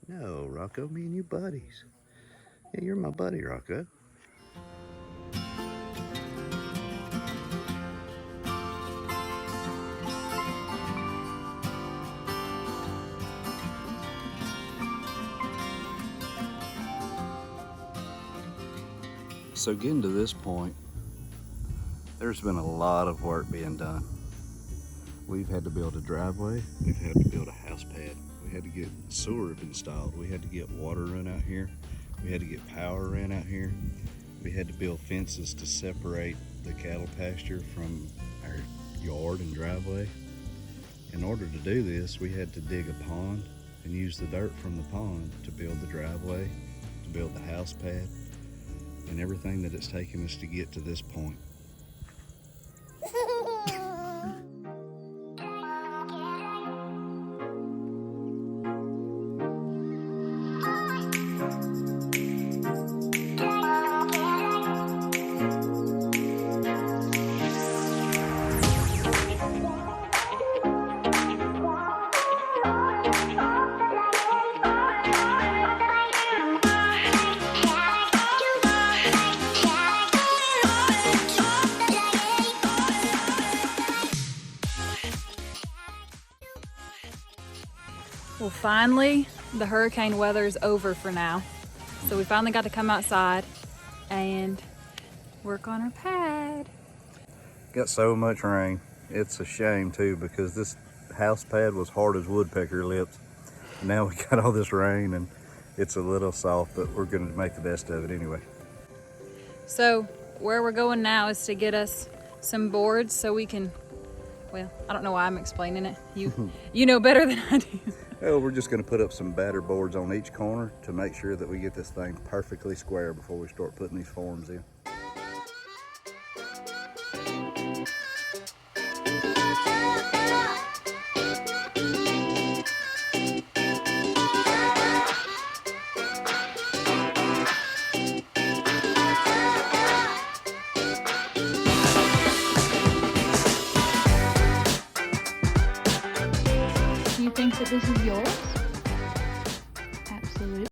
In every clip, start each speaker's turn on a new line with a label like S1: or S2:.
S1: No, Rocco, me and you buddies. Yeah, you're my buddy, Rocco. So getting to this point, there's been a lot of work being done. We've had to build a driveway. We've had to build a house pad. We had to get sewer installed. We had to get water run out here. We had to get power ran out here. We had to build fences to separate the cattle pasture from our yard and driveway. In order to do this, we had to dig a pond and use the dirt from the pond to build the driveway, to build the house pad, and everything that it's taken us to get to this point.
S2: Well, finally, the hurricane weather is over for now. So we finally got to come outside and work on our pad.
S1: Got so much rain. It's a shame too, because this house pad was hard as woodpecker lips. Now we got all this rain and it's a little soft, but we're gonna make the best of it anyway.
S2: So where we're going now is to get us some boards so we can, well, I don't know why I'm explaining it. You know better than I do.
S1: Well, we're just gonna put up some batter boards on each corner to make sure that we get this thing perfectly square before we start putting these forms in.
S2: You think that this is yours? Absolutely.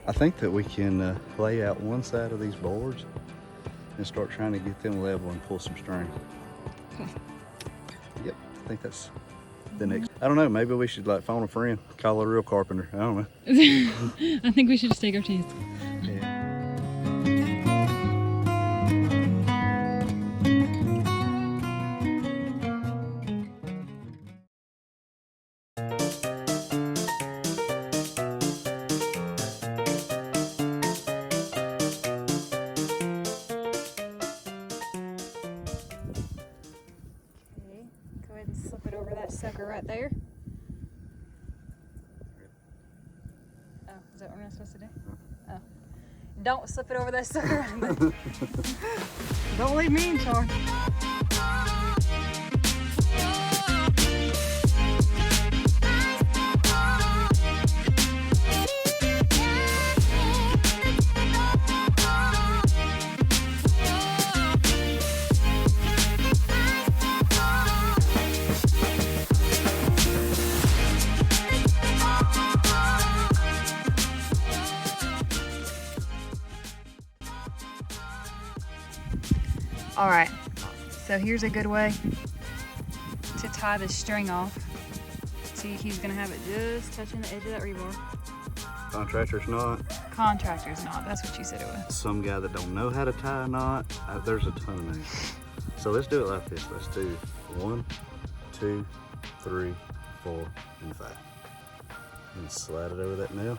S1: I think that we can lay out one side of these boards and start trying to get them level and pull some string. Yep, I think that's the next. I don't know, maybe we should like phone a friend, call a real carpenter. I don't know.
S2: I think we should just take our chance.
S1: Yeah.
S2: Go ahead and slip it over that sucker right there. Oh, is that what we're supposed to do? Oh. Don't slip it over that sucker. Don't leave me in charge. All right, so here's a good way to tie the string off. See, he's gonna have it just touching the edge of that rebar.
S1: Contractor's knot.
S2: Contractor's knot, that's what you said it was.
S1: Some guy that don't know how to tie a knot. There's a ton of names. So let's do it like this. Let's do 1, 2, 3, 4, and 5. And slide it over that nail.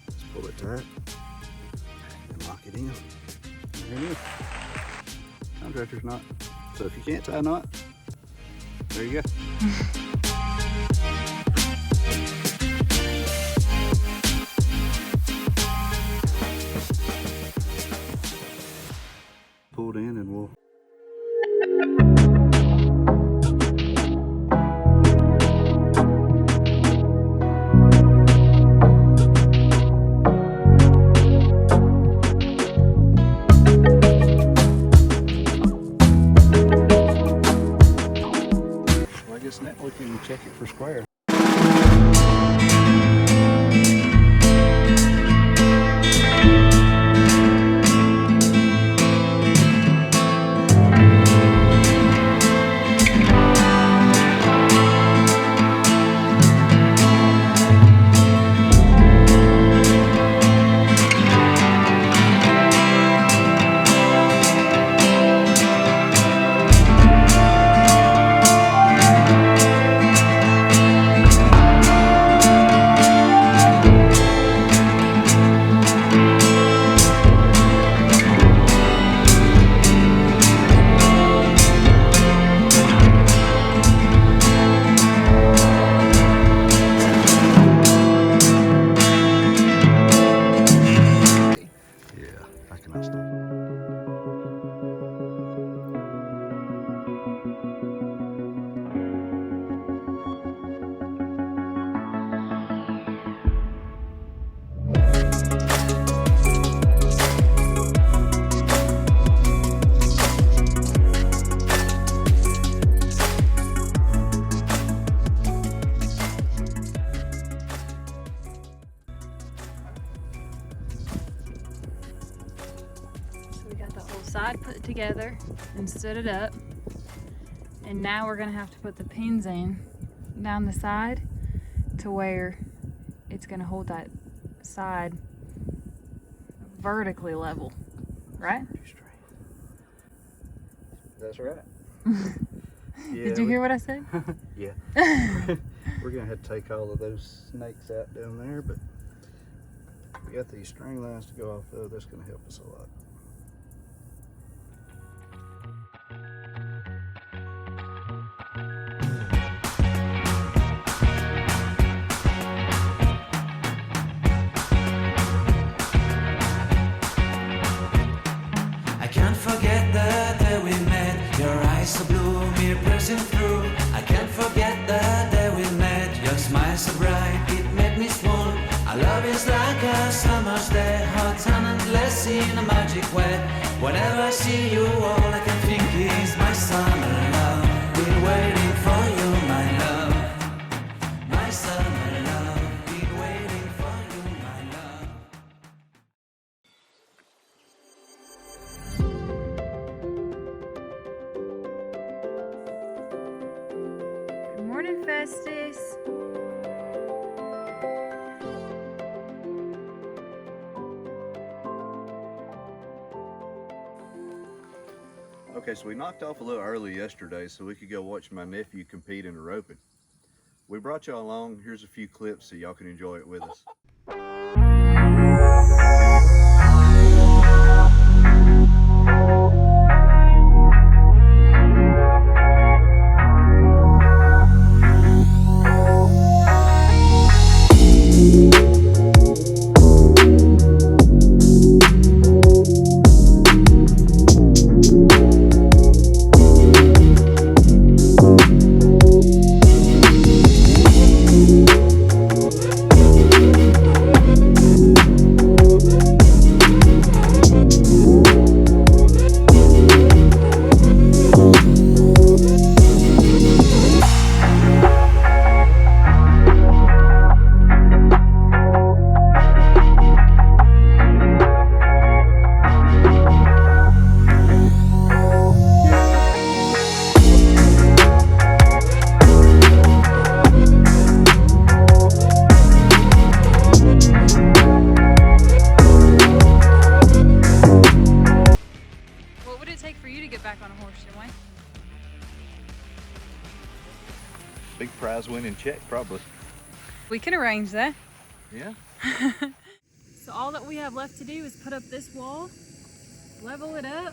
S1: Let's pull it tight and lock it in. There it is. Contractor's knot. So if you can't tie a knot, there you go. Pulled in and we'll now we can check it for square.
S2: Side put together and stood it up, and now we're gonna have to put the pins in down the side to where it's gonna hold that side vertically level, right?
S1: That's right. Yeah,
S2: Did you hear what I said?
S1: Yeah. We're gonna have to take all of those snakes out down there, but we got these string lines to go off of. That's gonna help us a lot.
S3: Forget the day we met. Your eyes so blue, me piercing through. I can't forget the day we met. Your smile so bright, it made me swoon. Our love is like a summer's day, hot and endless in a magic way. Whenever I see you, all I can think is my summer love. Been waiting for you, my love. My summer love. Been waiting for you, my love.
S2: Morning, Festus.
S1: Okay, so we knocked off a little early yesterday so we could go watch my nephew compete in a roping. We brought y'all along. Here's a few clips so y'all can enjoy it with us. Big prize winning check, probably.
S2: We can arrange that.
S1: Yeah.
S2: So all that we have left to do is put up this wall, level it up.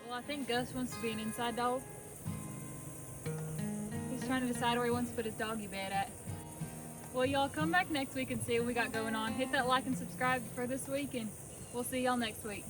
S2: Well, I think Gus wants to be an inside dog. He's trying to decide where he wants to put his doggy bed at. Well, y'all come back next week and see what we got going on. Hit that like and subscribe for this week, and we'll see y'all next week.